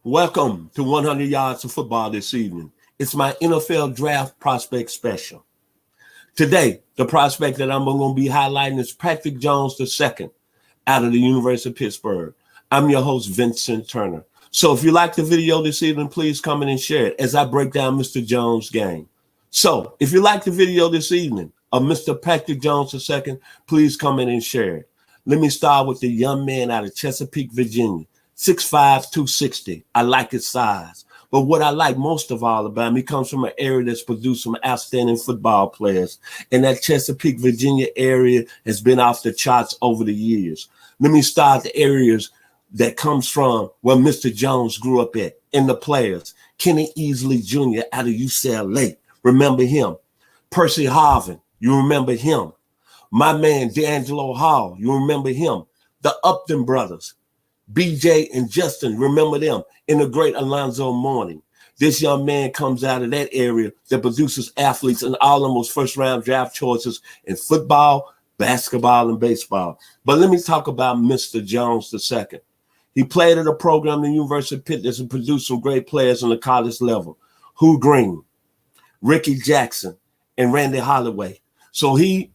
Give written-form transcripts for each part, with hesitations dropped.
Welcome to 100 Yards of Football this evening. It's my NFL Draft Prospect Special. Today, the prospect that I'm going to be highlighting is Patrick Jones II out of the University of Pittsburgh. I'm your host, Vincent Turner. So if you like the video this evening, please come in and share it as I break down Mr. Jones' game. So if you like the video this evening of Mr. Patrick Jones II, please come in and share it. Let me start with the young man out of Chesapeake, Virginia. 6'5", 260. I like his size. But what I like most of all about him, he comes from an area that's produced some outstanding football players. And that Chesapeake, Virginia area has been off the charts over the years. Let me start the areas that comes from where Mr. Jones grew up at and the players. Kenny Easley Jr. out of UCLA. Remember him. Percy Harvin. You remember him. My man, D'Angelo Hall. You remember him. The Upton brothers. BJ and Justin, remember them, in the great Alonzo Mourning. This young man comes out of that area that produces athletes and all almost first-round draft choices in football, basketball, and baseball. But let me talk about Mr. Jones II. He played at a program at the University of Pitt that's produced some great players on the college level. Hugh Green, Ricky Jackson, and Randy Holloway. So the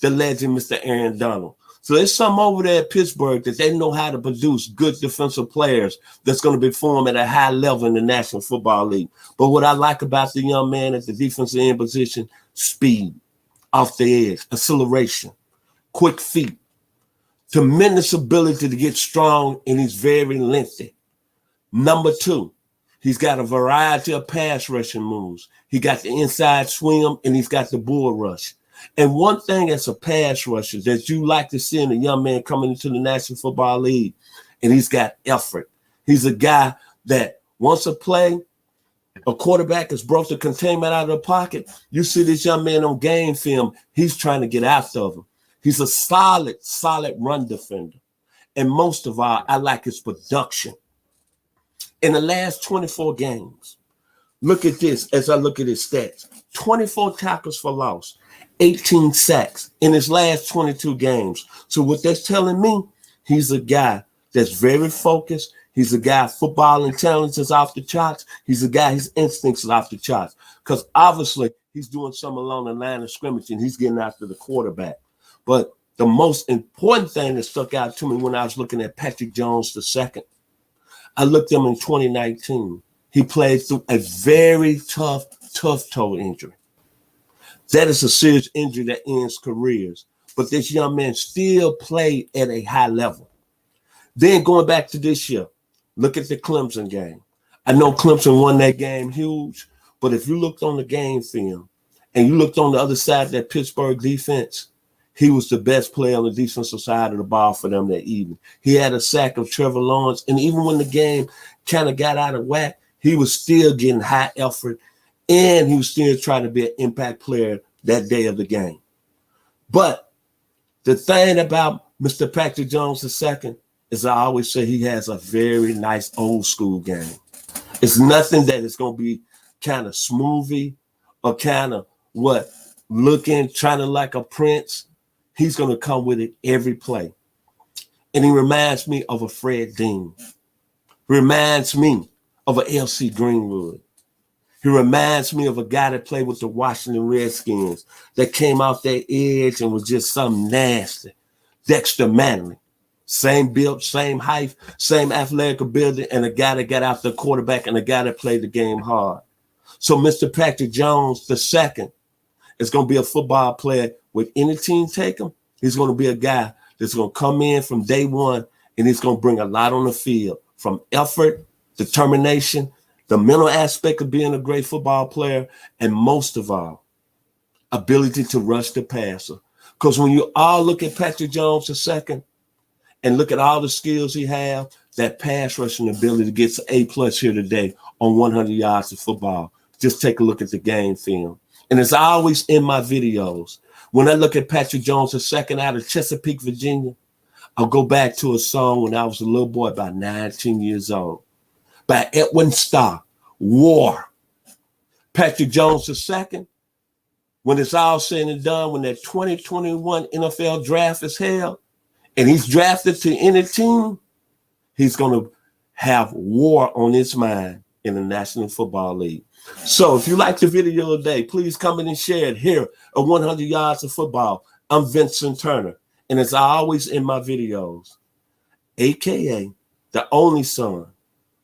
legend, Mr. Aaron Donald. So there's some over there at Pittsburgh that they know how to produce good defensive players that's going to perform at a high level in the National Football League. But what I like about the young man at the defensive end position, speed, off the edge, acceleration, quick feet, tremendous ability to get strong, and he's very lengthy. Number two, he's got a variety of pass rushing moves. He got the inside swim, and he's got the bull rush. And one thing as a pass rusher that you like to see in a young man coming into the National Football League, and he's got effort. He's a guy that once a quarterback has broke the containment out of the pocket, you see this young man on game film, he's trying to get after him. He's a solid run defender. And most of all, I like his production. In the last 24 games, look at this as I look at his stats. 24 tackles for loss. 18 sacks in his last 22 games. So what that's telling me, he's a guy that's very focused. He's a guy, football intelligence is off the charts. He's a guy, his instincts is off the charts. Because obviously he's doing something along the line of scrimmage and he's getting after the quarterback. But the most important thing that stuck out to me when I was looking at Patrick Jones II, I looked at him in 2019. He played through a very tough toe injury. That is a serious injury that ends careers. But this young man still played at a high level. Then going back to this year, look at the Clemson game. I know Clemson won that game huge, but if you looked on the game film and you looked on the other side of that Pittsburgh defense, he was the best player on the defensive side of the ball for them that evening. He had a sack of Trevor Lawrence, and even when the game kind of got out of whack, he was still getting high effort. And he was still trying to be an impact player that day of the game. But the thing about Mr. Patrick Jones II is I always say he has a very nice old school game. It's nothing that is going to be kind of smoothie or kind of trying to like a prince. He's going to come with it every play. And he reminds me of a Fred Dean. Reminds me of a L.C. Greenwood. He reminds me of a guy that played with the Washington Redskins that came out their edge and was just something nasty. Dexter Manley. Same build, same height, same athletic ability, and a guy that got after the quarterback and a guy that played the game hard. So Mr. Patrick Jones II is going to be a football player. With any team take him, he's going to be a guy that's going to come in from day one, and he's going to bring a lot on the field, from effort, determination, the mental aspect of being a great football player, and most of all, ability to rush the passer. Because when you all look at Patrick Jones II and look at all the skills he has, that pass rushing ability gets an A+ here today on 100 Yards of Football. Just take a look at the game film. And it's always in my videos. When I look at Patrick Jones II out of Chesapeake, Virginia, I'll go back to a song when I was a little boy, about 19 years old, by Edwin Starr, War. Patrick Jones II, when it's all said and done, when that 2021 NFL draft is held, and he's drafted to any team, he's going to have war on its mind in the National Football League. So if you like the video today, please comment and share it here at 100 Yards of Football. I'm Vincent Turner. And as I always in my videos, AKA the only son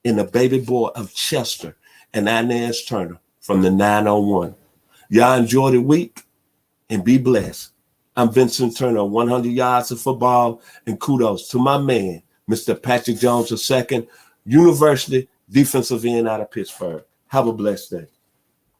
and the baby boy of Chester and Inez Turner from the 901. Y'all enjoy the week and be blessed. I'm Vincent Turner, 100 Yards of Football, and kudos to my man, Mr. Patrick Jones II, University defensive end out of Pittsburgh. Have a blessed day.